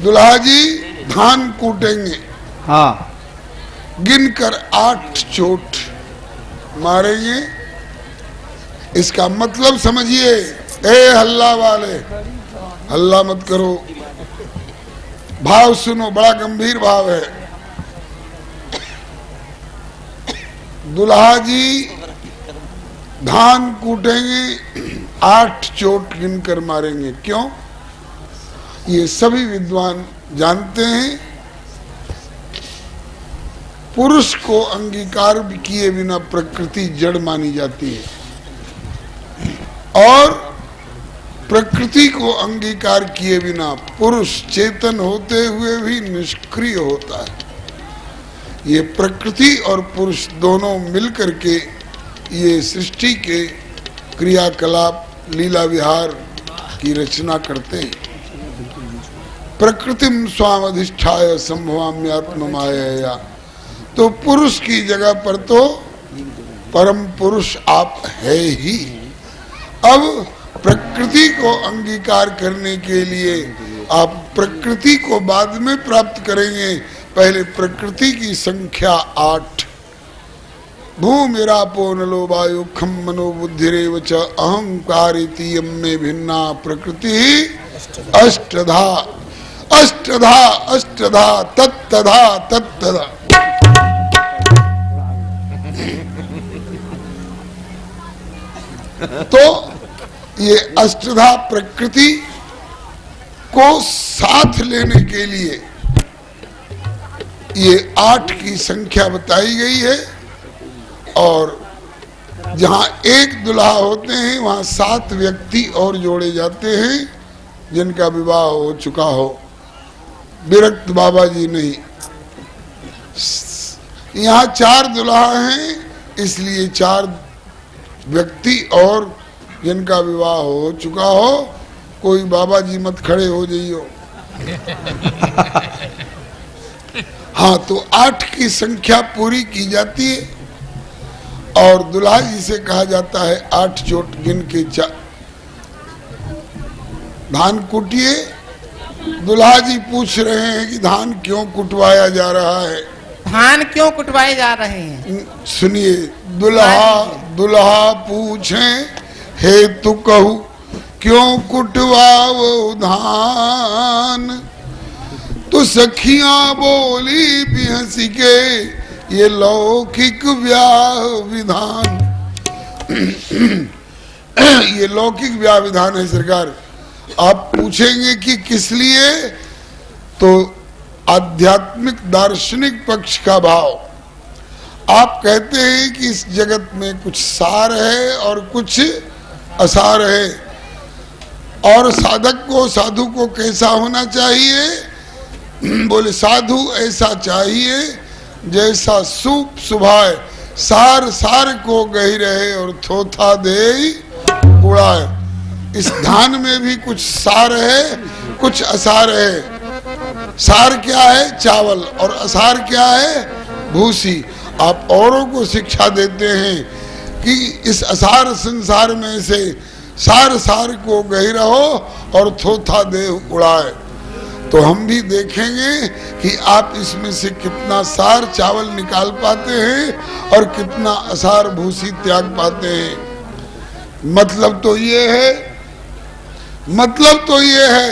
दुल्हा जी धान कूटेंगे, हाँ, गिनकर 8 चोट मारेंगे। इसका मतलब समझिए। ए हल्ला वाले, हल्ला मत करो, भाव सुनो, बड़ा गंभीर भाव है। दुल्हा जी धान कूटेंगे, 8 चोट गिनकर मारेंगे। क्यों? ये सभी विद्वान जानते हैं, पुरुष को अंगीकार किए बिना प्रकृति जड़ मानी जाती है, और प्रकृति को अंगीकार किए बिना पुरुष चेतन होते हुए भी निष्क्रिय होता है। ये प्रकृति और पुरुष दोनों मिलकर के ये सृष्टि के क्रियाकलाप लीला विहार की रचना करते हैं। प्रकृतिम स्वामधिष्ठाय संभवाम्यात्म माया। तो पुरुष की जगह पर तो परम पुरुष आप है ही। अब प्रकृति को अंगीकार करने के लिए आप प्रकृति को बाद में प्राप्त करेंगे। पहले प्रकृति की संख्या 8। भूमिरापो नलो वायु खम मनो बुद्धिरेव च अहंकारिति यम्मे भिन्ना प्रकृति अष्टधा अष्टधा अष्टधा तत्तधा तत्तधा। तो ये अष्टधा प्रकृति को साथ लेने के लिए ये 8 की संख्या बताई गई है, और जहां एक दुल्हा होते हैं वहां 7 व्यक्ति और जोड़े जाते हैं जिनका विवाह हो चुका हो। विरक्त बाबा जी नहीं, यहाँ 4 दुल्हा हैं, इसलिए 4 व्यक्ति और जिनका विवाह हो चुका हो। कोई बाबा जी मत खड़े हो जाइयो। हाँ, तो 8 की संख्या पूरी की जाती है, और दुल्हा जी से कहा जाता है 8 चोट गिन के धान कुटिए। दुल्हा जी पूछ रहे हैं कि धान क्यों कुटवाया जा रहा है। धान क्यों कुटवाए जा रहे हैं? सुनिए, दुल्हा पूछें हेतु कहूं क्यों कुटवाओ धान, तो सखियां बोली भी हंसी के ये लौकिक व्याह विधान। ये लौकिक व्याह विधान है सरकार। आप पूछेंगे कि किस लिए, तो आध्यात्मिक दार्शनिक पक्ष का भाव। आप कहते हैं कि इस जगत में कुछ सार है और कुछ असार है, और साधक को, साधु को कैसा होना चाहिए? बोले साधु ऐसा चाहिए जैसा सूप सुभाए, सार सार को गही रहे और थोथा दे उड़ाए। इस धान में भी कुछ सार है, कुछ असार है। सार क्या है? चावल। और असार क्या है? भूसी। आप औरों को शिक्षा देते हैं कि इस असार संसार में से सार सार को गही रहो और थोथा दे उड़ाए। तो हम भी देखेंगे कि आप इसमें से कितना सार चावल निकाल पाते हैं और कितना असार भूसी त्याग पाते हैं। मतलब तो ये है,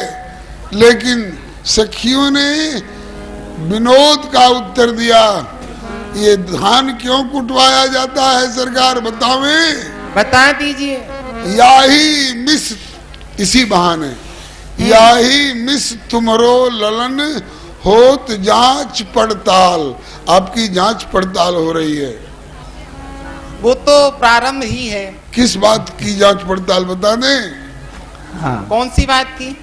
लेकिन सखियों ने विनोद का उत्तर दिया, ये धान क्यों कुटवाया जाता है सरकार बतावें? बता दीजिए। याही मिस, इसी बहाने याही मिस तुमरो ललन होत जांच पड़ताल। आपकी जांच पड़ताल हो रही है। वो तो प्रारंभ ही है। किस बात की जांच पड़ताल बता दें? हाँ। कौन सी बात की?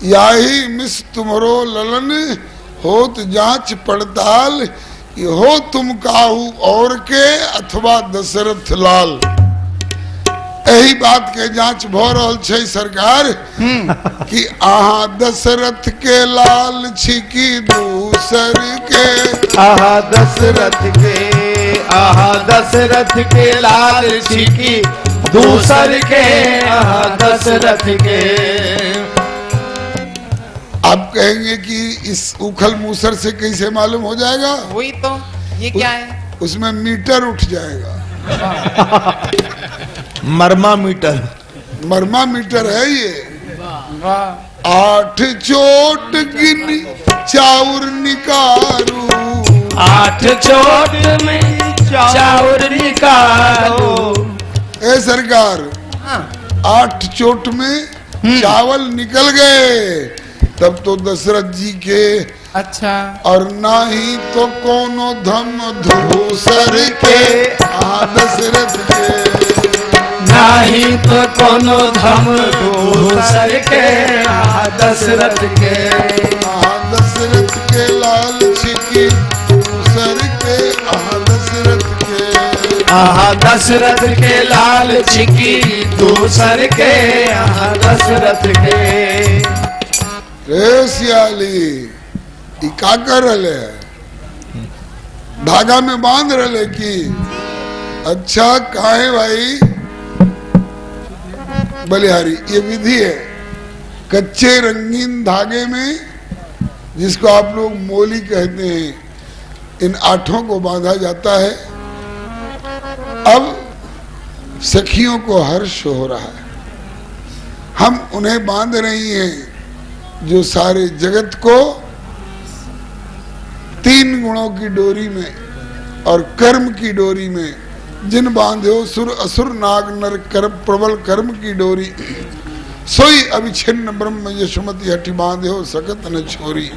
याही मिस तुमरो ललन होत जांच पड़ताल, हो तुम काहू और के अथवा दशरथ लाल। यही बात के जांच भ रहल छै सरकार कि आहा दशरथ के लाल छिकी दूसर के, आहा दशरथ के लाल छिकी दूसर के, आहा दशरथ के। आप कहेंगे कि इस उखल मूसर से कैसे मालूम हो जाएगा? वही तो, ये क्या है? उसमें मीटर उठ जाएगा। मर्मामीटर। मर्मामीटर है ये। 8 चोट गिनी चाउर निकारू, 8 चोट में चाउर निकालो। ए सरकार, 8 चोट में चावल निकल गए, तब तो दशरथ जी के। अच्छा। और ना ही तो कोनो धम धूसर के, दशरथ के। नहीं तो कोनो धम दूसर के, दशरथ के। दशरथ के लाल छिकी दूसर के, दशरथ के। दशरथ के लाल छिकी दूसर के, दशरथ के। रे सियाली, ई का कर रहे? धागा में बांध रहे कि? अच्छा काहे भाई? बलिहारी, ये विधि है। कच्चे रंगीन धागे में, जिसको आप लोग मोली कहते हैं, इन 8 को बांधा जाता है। अब सखियों को हर्ष हो रहा है, हम उन्हें बांध रही हैं जो सारे जगत को 3 गुणों की डोरी में और कर्म की डोरी में जिन बांधे हो, सुर असुर नाग नर कर्म प्रबल कर्म की डोरी, सोई अविच्छिन्न ब्रह्म यशमति हटि बांधे हो सकत न छोरी।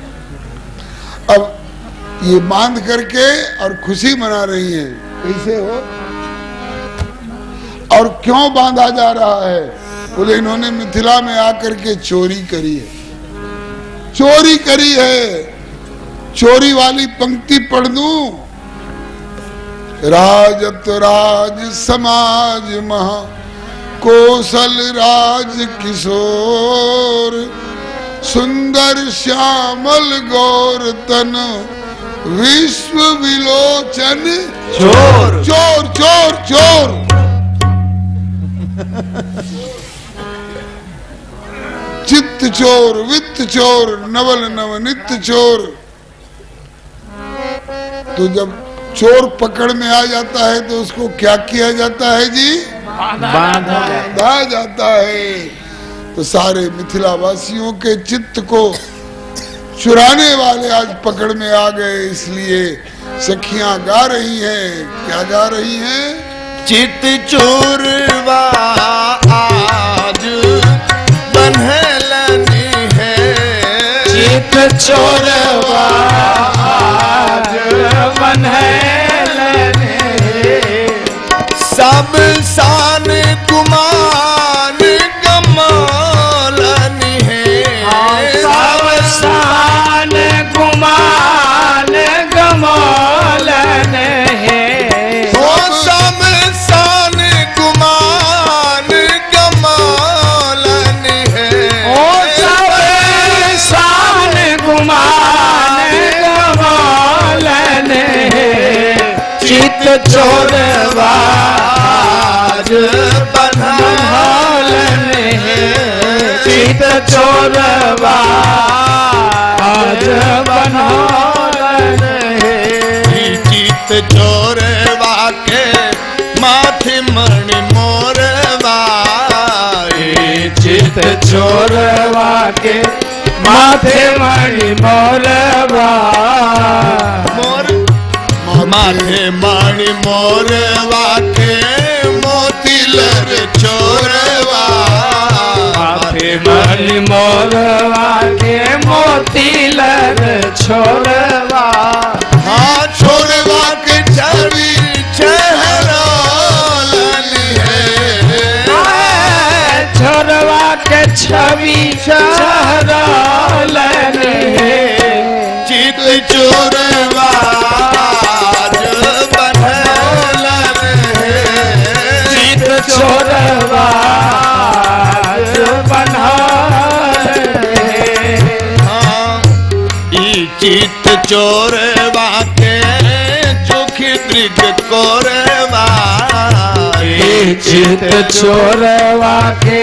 अब ये बांध करके और खुशी मना रही हैं। कैसे हो और क्यों बांधा जा रहा है? बोले इन्होंने मिथिला में आकर के चोरी करी है। चोरी करी है। चोरी वाली पंक्ति पढ़ दूं? राजत राज समाज महा कौशल राज किशोर, सुंदर श्यामल गौर तन विश्व विलोचन चोर। चोर चोर चोर। चित्त चोर, वित्त चोर, नवल नव नित्य चोर। तो जब चोर पकड़ में आ जाता है तो उसको क्या किया जाता है जी? बांधा जाता है। तो सारे मिथिला वासियों के चित्त को चुराने वाले आज पकड़ में आ गए, इसलिए सखियां गा रही हैं। क्या गा रही हैं? चित चोरवा आज बन्हलनी है, चित चोरवा आज बन्हलनी सब सान गुमान गमालन है। सब सान गुमान गमालन है। ओ सब सान गुमान गमालन है। ओ सब सान गुमान गमालन है। चित चोरवाज बन्हालन है। चित चोरवाज बन्हालन है। चित चोरवा के माथे मणि मोरवा। चित चोरवा के माथे मणि मोरवा। मोर माथे मणि मोरवा के मोती लर चोरवा। माथे मणि मोरवा के मोती लर छोरवा। हाँ छोरवा के छवि चहरालन है। छोरवा के छवि चहरालन है। चित चोरवा बन्हालन है। चित चोरवा बन्हालन है। हाँ ई चित चोरवा के चोखी दृग कोरवा। चित चोरवा के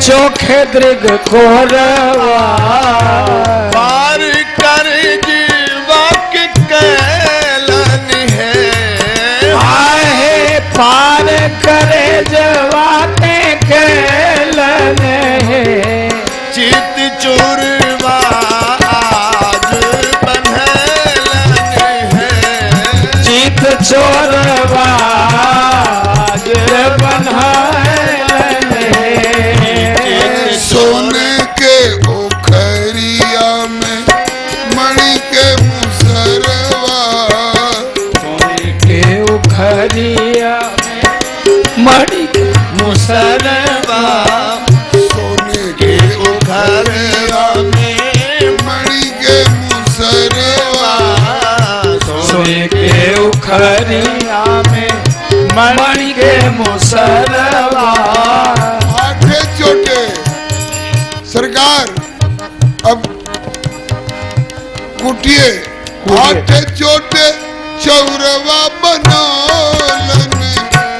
चोखे दृग कोरवा। पार कर जीवा के कैलन है। आहे पार करे जवाते कैलन है। चित चोरवा आज बन्हालन है। चित चोरवा बन्हालन है। सोने के ओखरिया में मणि के मुसरवा। सोने के उखरिया में मणि मुसरवा। सोने के ओखरिया में मणि के मुसरवा। सोने के उखरिया में मणि के मुसरवा। आठे चोटे सरकार अब कुटिए। आठे चोटे चौरवा बनालन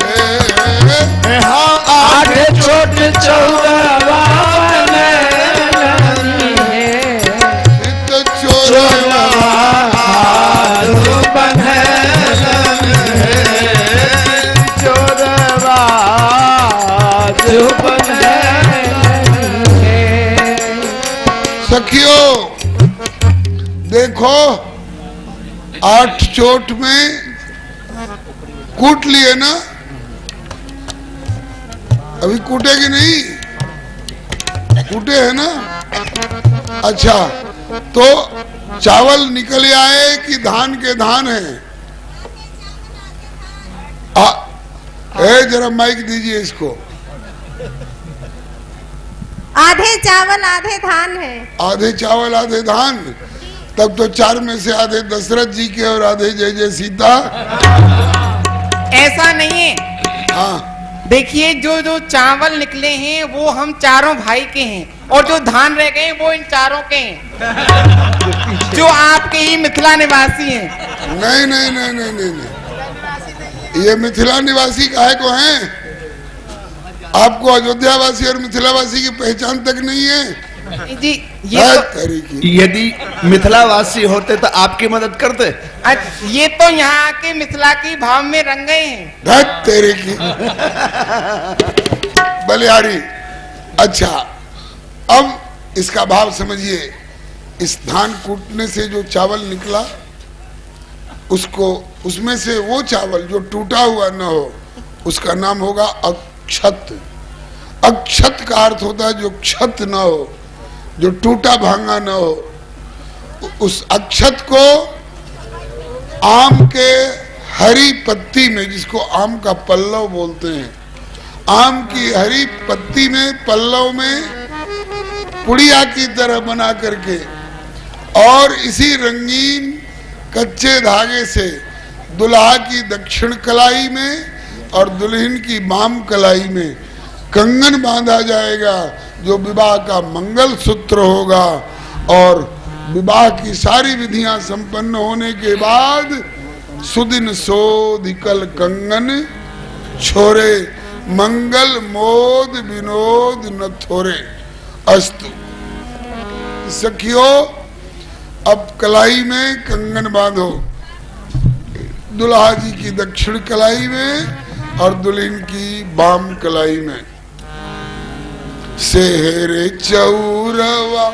है। हाँ आठ छोट चौरवा बनालन है। चित चोरवा बनालन है। चोरवा बनालन है। सखियों देखो 8 चोट में कूट लिए ना। अभी कूटेगी नहीं? कूटे है ना? अच्छा तो चावल निकल आए कि धान के धान है? जरा माइक दीजिए इसको। आधे चावल आधे धान है। आधे चावल आधे धान। तब तो 4 में से आधे दशरथ जी के और आधे जय जय सीता। ऐसा नहीं है। हाँ देखिए जो जो चावल निकले हैं वो हम चारों भाई के हैं, और जो धान रह गए वो इन चारों के हैं जो आपके ही मिथिला निवासी हैं। नहीं नहीं नहीं नहीं नहीं, नहीं। ये मिथिला निवासी काहे को हैं? आपको अयोध्यावासी और मिथिलावासी की पहचान तक नहीं है जी। ये तो यदि मिथिलावासी होते तो आपकी मदद करते। ये तो यहाँ के मिथिला की भाव में रंग गए हैं। तेरे की बलिहारी। अच्छा अब इसका भाव समझिए। इस धान कूटने से जो चावल निकला उसको, उसमें से वो चावल जो टूटा हुआ न हो उसका नाम होगा अक्षत। अक्षत का अर्थ होता है जो क्षत न हो, जो टूटा भांगा न हो। उस अक्षत को आम के हरी पत्ती में, जिसको आम का पल्लव बोलते हैं, आम की हरी पत्ती में पल्लव में पुड़िया की तरह बना करके और इसी रंगीन कच्चे धागे से दुल्हा की दक्षिण कलाई में और दुल्हन की वाम कलाई में कंगन बांधा जाएगा, जो विवाह का मंगल सूत्र होगा। और विवाह की सारी विधियां संपन्न होने के बाद सुदिन सोधिकल कंगन छोरे, मंगल मोद विनोद न थोरे। अस्तु सखियों, अब कलाई में कंगन बांधो, दुल्हा जी की दक्षिण कलाई में और दुल्हन की वाम कलाई में। सेहरे चौरवा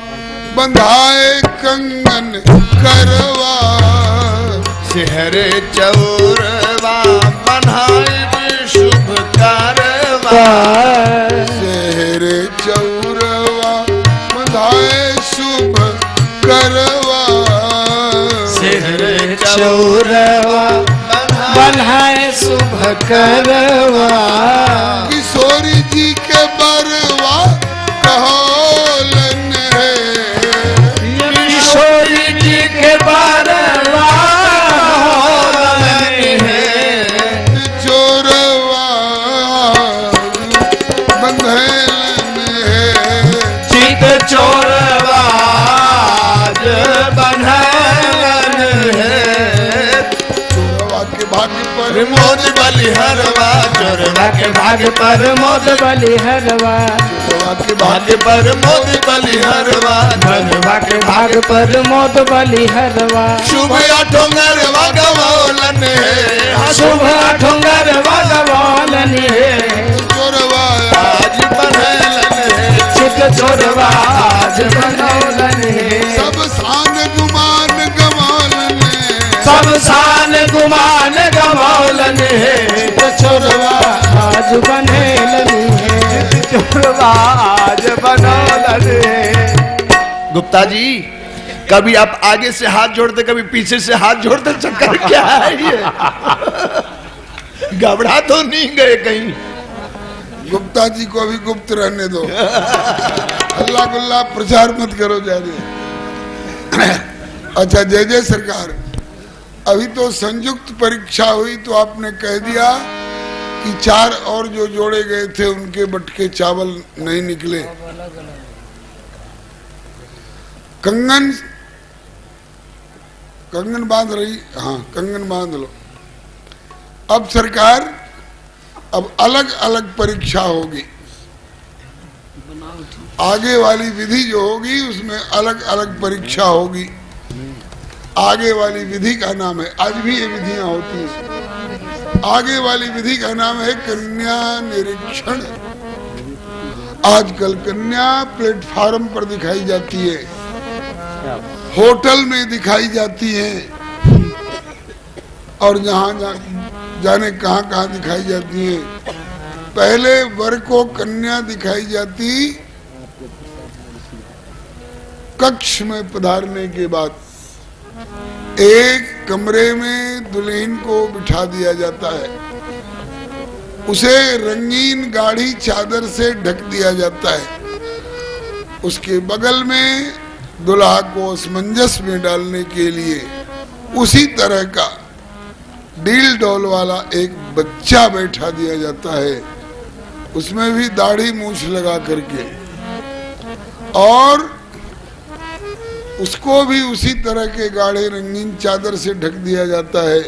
बंधाए कंगन करवा, सेहरे चौरवा बंधाए शुभ कारवा, सेहरे चौरवा बंधाए शुभ करवा, सेहरे चौरवा बन्हाए शुभ करवा, किशोरी जी के बरवा कहोलन है, किशोरी जी के बरवा चोरवा बंधेलन है, चित चोरवा बन्हालन है, चोरवा के भाग्य पर मोद बलिहरवा, चोरवा के भाग्य पर मोद बलिहरवा, चोरवा के भाग्य पर मोद बलिहरवा, चोरवा के भाग्य पर मोद बलिहरवा, शुभ अठोंगरवा गवौलन है, शुभ ठोंगरवा गवौलन है, चोरवा आज बन्हलन है, चित चोरवा आज बनौलन है, सब शान गुमान गवालन है, सब शान गुमान गवौलन है, चोरवा आज बनेलन है, चोरवा आज बनौलन है। गुप्ता जी, कभी आप आगे से हाथ जोड़ते, कभी पीछे से हाथ जोड़ते, चक्कर क्या है ये? घबरा तो नहीं गए कहीं? गुप्ता जी को अभी गुप्त रहने दो, अल्लाह गुल्ला प्रचार मत करो ज्यादा। अच्छा, जय जय सरकार। अभी तो संयुक्त परीक्षा हुई तो आपने कह दिया कि 4 और जो जोड़े गए थे उनके बटके चावल नहीं निकले। कंगन बांध रही, हाँ कंगन बांध लो। अब सरकार, अब अलग अलग परीक्षा होगी, आगे वाली विधि जो होगी उसमें अलग अलग परीक्षा होगी। आगे वाली विधि का नाम है, आज भी ये विधियां होती हैं, आगे वाली विधि का नाम है कन्या निरीक्षण। आजकल कन्या प्लेटफार्म पर दिखाई जाती है, होटल में दिखाई जाती है, और जहां जाने कहां कहां दिखाई जाती है। पहले वर को कन्या दिखाई जाती कक्ष में पधारने के बाद, एक कमरे में दुल्हन को बिठा दिया जाता है, उसे रंगीन गाढ़ी चादर से ढक दिया जाता है, उसके बगल में दुल्हा को असमंजस में डालने के लिए उसी तरह का डील डॉल वाला एक बच्चा बैठा दिया जाता है, उसमें भी दाढ़ी मूछ लगा करके, और उसको भी उसी तरह के गाढ़े रंगीन चादर से ढक दिया जाता है।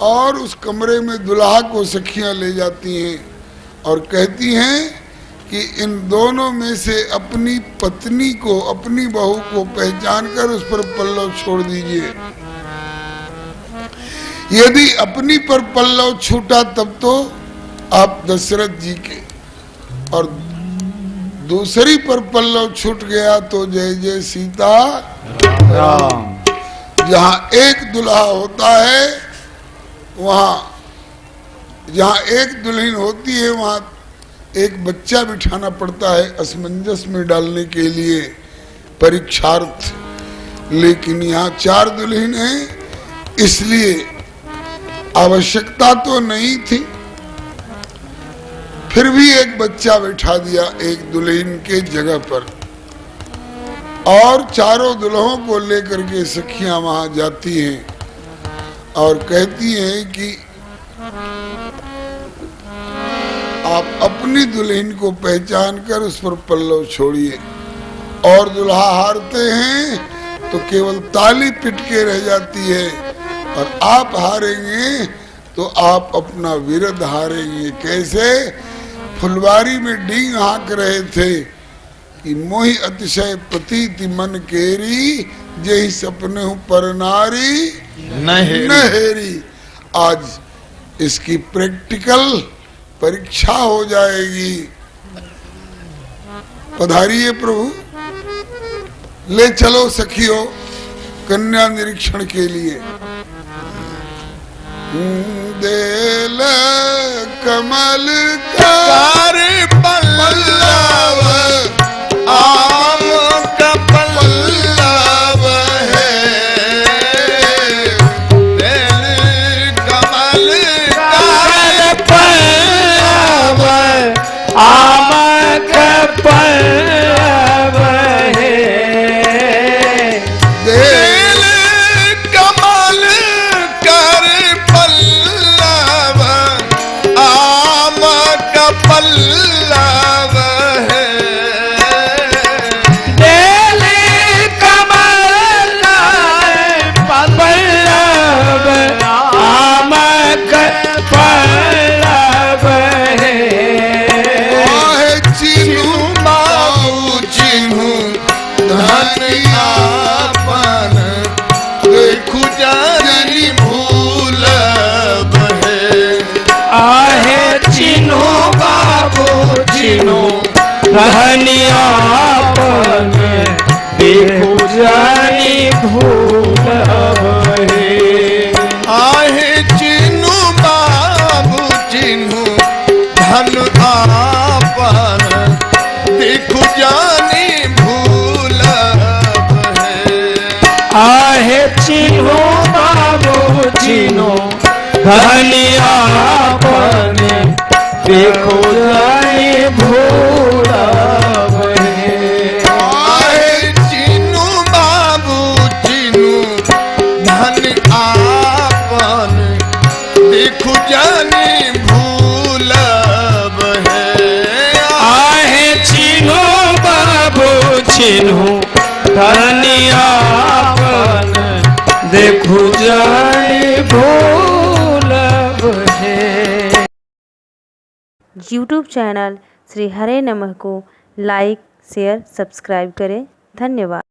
और उस कमरे में दुल्हा को सखियां ले जाती हैं और कहती हैं कि इन दोनों में से अपनी पत्नी को, अपनी बहू को पहचान कर उस पर पल्लव छोड़ दीजिए। यदि अपनी पर पल्लव छूटा तब तो आप दशरथ जी के, और दूसरी पर पल्लव छूट गया तो जय जय सीता राम। जहां एक दुल्हा होता है, वहां जहां एक दुल्हन होती है वहां एक बच्चा बिठाना पड़ता है असमंजस में डालने के लिए परीक्षार्थ। लेकिन यहाँ 4 दुल्हन हैं, इसलिए आवश्यकता तो नहीं थी, फिर भी एक बच्चा बैठा दिया एक दुल्हन के जगह पर, और चारों दुल्हों को लेकर के सखियां वहां जाती हैं और कहती हैं कि आप अपनी दुल्हन को पहचान कर उस पर पल्लव छोड़िए, और दुल्हा हारते हैं तो केवल ताली पिट के रह जाती है, और आप हारेंगे तो आप अपना विरद हारेंगे। कैसे? फुलवारी में डींग हाँक रहे थे कि मोहि अतिशय प्रतीति मन केरी, जेहि सपने पर नारी नहेरी। आज इसकी प्रैक्टिकल परीक्षा हो जाएगी। पधारिए प्रभु, ले चलो सखियों कन्या निरीक्षण के लिए। देल कमल कार पल्लव, आम का पल्लव है। देल कमल कार पल्लव, आम का पल्लव है। देल कमल कर पल्लव, आम का पल्लव है। देल कमल पल्लव, आम का पल्लव है। चिन्हू बाबू चिन्हू धन आपन, देखू जानी भूलब है। आहे चिन्हो बाबू चिन्हो धनियापन, देखो जानी भूलब है। आहे चिन्हू बाबू चिन्हू धन आपन, देखू जानी भूलब है। आहे चिन्हो बाबू चिन्हो धनियापन, देखो जानी भूलब है। आहे चिन्हू बाबू चिन्हू धन आपन, देखू जानी भूलब है। आहे चिन्हो बाबू चिन्हो धनियापन, देखो जानी भूलब है। YouTube चैनल श्री हरे नमः को लाइक, शेयर, सब्सक्राइब करें। धन्यवाद।